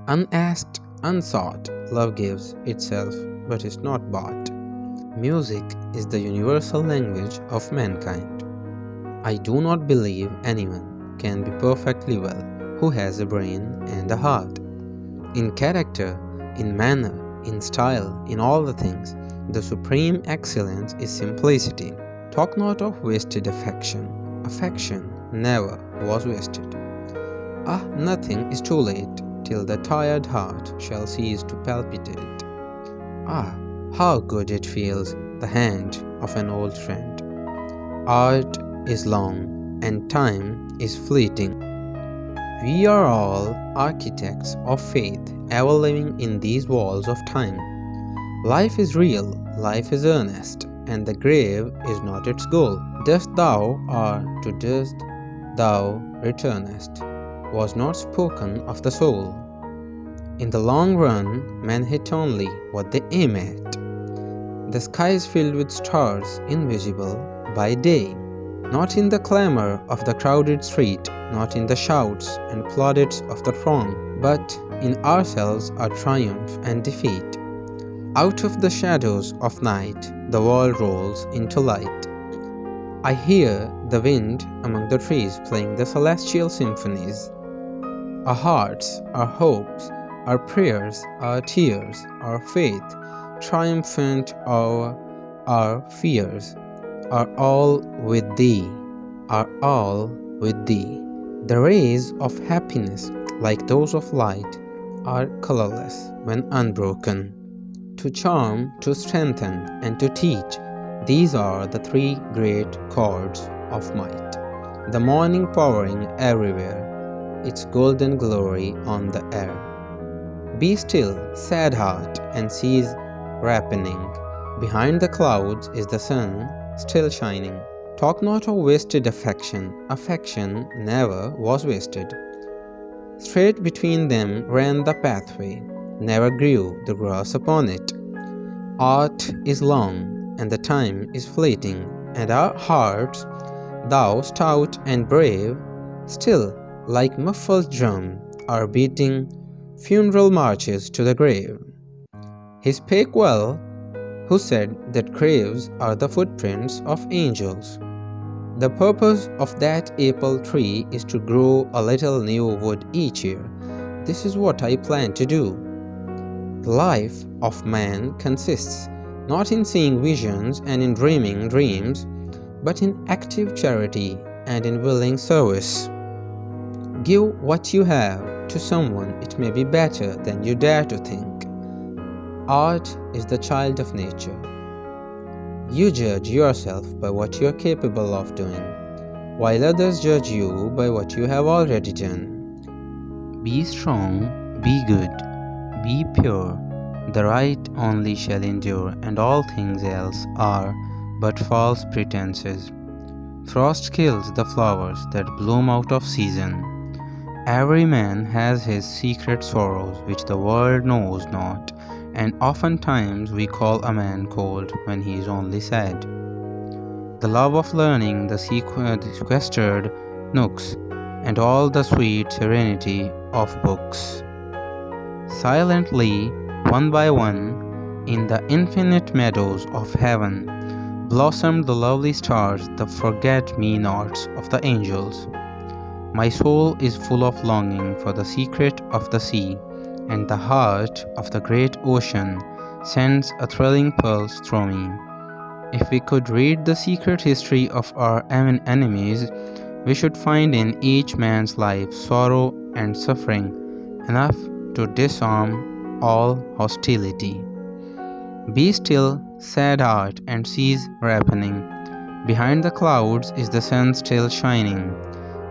Unasked, unsought, love gives itself but is not bought. Music is the universal language of mankind. I do not believe anyone can be perfectly well who has a brain and a heart. In character, in manner, in style, in all the things, the supreme excellence is simplicity. Talk not of wasted affection. Affection never was wasted. Nothing is too late till the tired heart shall cease to palpitate. How good it feels, the hand of an old friend. Art is long and time is fleeting. We are all architects of faith, ever living in these walls of time. Life is real, life is earnest, and the grave is not its goal. Dust thou art to dust thou returnest, was not spoken of the soul. In the long run, men hit only what they aim at. The sky is filled with stars, invisible by day. Not in the clamor of the crowded street, not in the shouts and plaudits of the throng, but in ourselves are triumph and defeat. Out of the shadows of night, the world rolls into light. I hear the wind among the trees playing the celestial symphonies. Our hearts, our hopes, our prayers, our tears, our faith, triumphant over our fears, are all with thee, are all with thee. The rays of happiness, like those of light, are colorless when unbroken. To charm, to strengthen, and to teach, these are the three great chords of might. The morning powering everywhere, its golden glory on the air. Be still, sad heart, and cease rapine. Behind the clouds is the sun, still shining. Talk not of wasted affection. Affection never was wasted. Straight between them ran the pathway, never grew the grass upon it. Art is long, and the time is fleeting, and our hearts, thou stout and brave, still, like muffled drum, are beating funeral marches to the grave. He spake well who said that graves are the footprints of angels. The purpose of that apple tree is to grow a little new wood each year. This is what I plan to do. The life of man consists not in seeing visions and in dreaming dreams, but in active charity and in willing service. Give what you have to someone, it may be better than you dare to think. Art is the child of nature. You judge yourself by what you are capable of doing, while others judge you by what you have already done. Be strong, be good, be pure. The right only shall endure, and all things else are but false pretenses. Frost kills the flowers that bloom out of season. Every man has his secret sorrows which the world knows not, and oftentimes we call a man cold when he is only sad. The love of learning, the sequestered nooks, and all the sweet serenity of books. Silently, one by one, in the infinite meadows of heaven, blossomed the lovely stars, the forget-me-nots of the angels. My soul is full of longing for the secret of the sea, and the heart of the great ocean sends a thrilling pulse through me. If we could read the secret history of our enemies, we should find in each man's life sorrow and suffering enough to disarm all hostility. Be still, sad heart, and cease rapining. Behind the clouds is the sun still shining.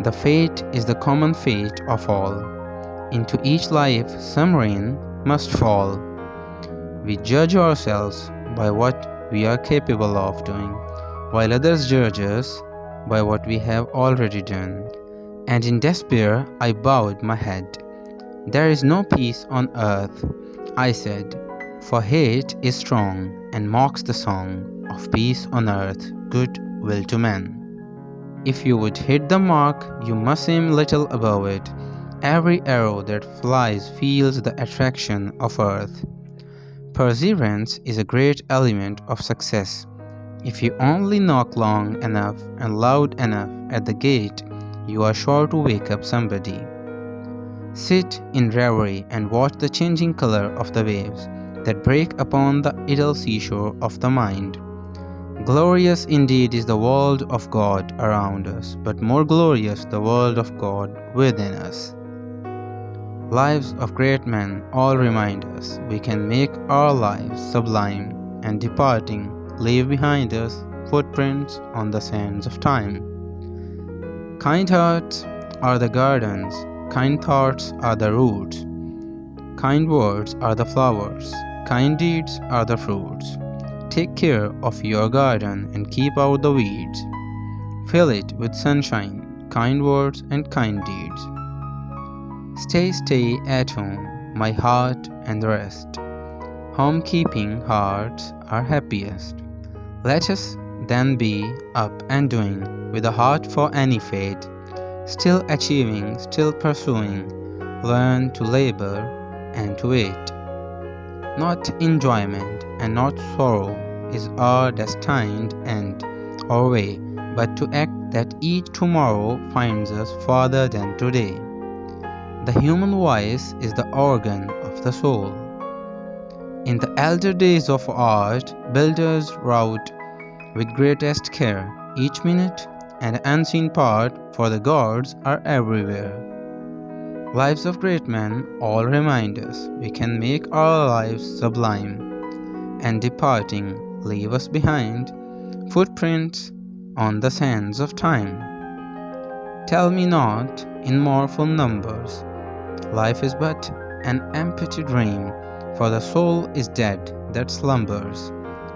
The fate is the common fate of all. Into each life some rain must fall. We judge ourselves by what we are capable of doing, while others judge us by what we have already done. And in despair I bowed my head. There is no peace on earth, I said, for hate is strong and mocks the song of peace on earth, good will to men. If you would hit the mark, you must aim little above it. Every arrow that flies feels the attraction of earth. Perseverance is a great element of success. If you only knock long enough and loud enough at the gate, you are sure to wake up somebody. Sit in reverie and watch the changing color of the waves that break upon the idle seashore of the mind. Glorious indeed is the world of God around us, but more glorious the world of God within us. Lives of great men all remind us we can make our lives sublime, and departing, leave behind us footprints on the sands of time. Kind hearts are the gardens, kind thoughts are the roots, kind words are the flowers, kind deeds are the fruits. Take care of your garden and keep out the weeds. Fill it with sunshine, kind words and kind deeds. Stay at home, my heart and rest. Home-keeping hearts are happiest. Let us then be up and doing, with a heart for any fate, still achieving, still pursuing, learn to labor and to wait. Not enjoyment and not sorrow is our destined end or way, but to act that each tomorrow finds us farther than today. The human voice is the organ of the soul. In the elder days of art, builders wrought with greatest care each minute and unseen part, for the gods are everywhere. Lives of great men all remind us we can make our lives sublime, and departing, leave us behind footprints on the sands of time. Tell me not in mournful numbers, life is but an empty dream, for the soul is dead that slumbers,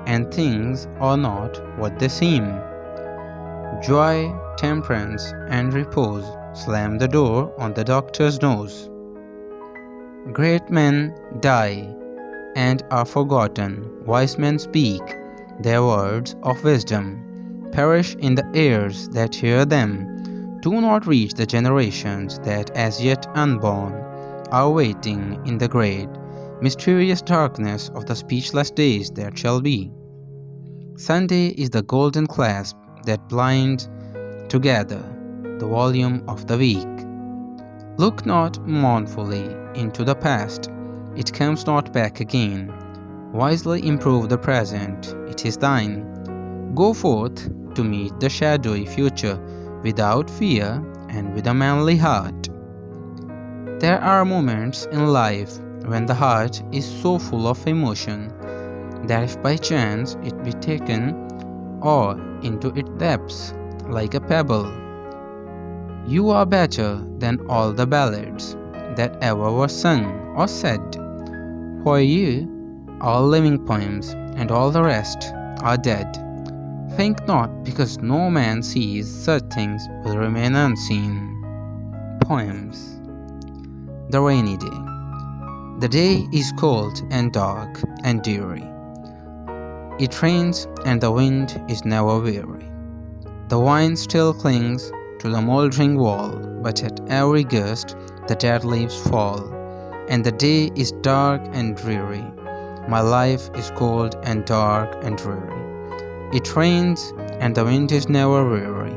and things are not what they seem. Joy, temperance, and repose slam the door on the doctor's nose. Great men die and are forgotten, wise men speak their words of wisdom, perish in the ears that hear them, do not reach the generations that as yet unborn are waiting in the great, mysterious darkness of the speechless days that shall be. Sunday is the golden clasp that binds together the volume of the week. Look not mournfully into the past, it comes not back again. Wisely improve the present, it is thine. Go forth to meet the shadowy future without fear and with a manly heart. There are moments in life when the heart is so full of emotion that if by chance it be taken or into its depths like a pebble, you are better than all the ballads that ever were sung or said. For you, all living poems and all the rest are dead. Think not because no man sees such things will remain unseen. Poems. The rainy day. The day is cold and dark and dreary. It rains and the wind is never weary. The vine still clings to the mouldering wall, but at every gust the dead leaves fall, and the day is dark and dreary. My life is cold and dark and dreary. It rains and the wind is never weary.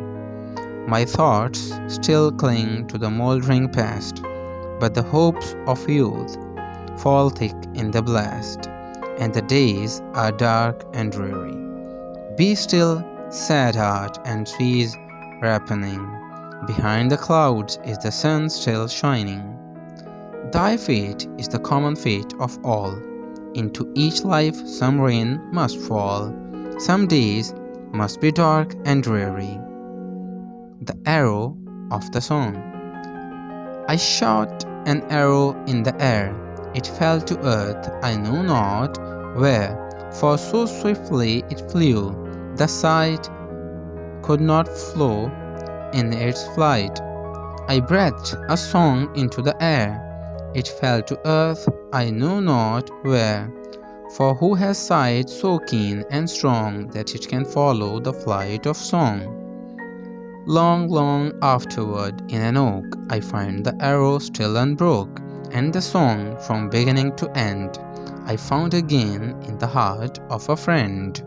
My thoughts still cling to the mouldering past, but the hopes of youth fall thick in the blast, and the days are dark and dreary. Be still, sad heart, and cease ripening. Behind the clouds is the sun still shining. Thy fate is the common fate of all. Into each life some rain must fall. Some days must be dark and dreary. The arrow of the song. I shot an arrow in the air. It fell to earth, I know not where, for so swiftly it flew, the sight could not flow in its flight. I breathed a song into the air. It fell to earth, I know not where, for who has sight so keen and strong that it can follow the flight of song? Long, long afterward, in an oak, I find the arrow still unbroke, and the song from beginning to end I found again in the heart of a friend.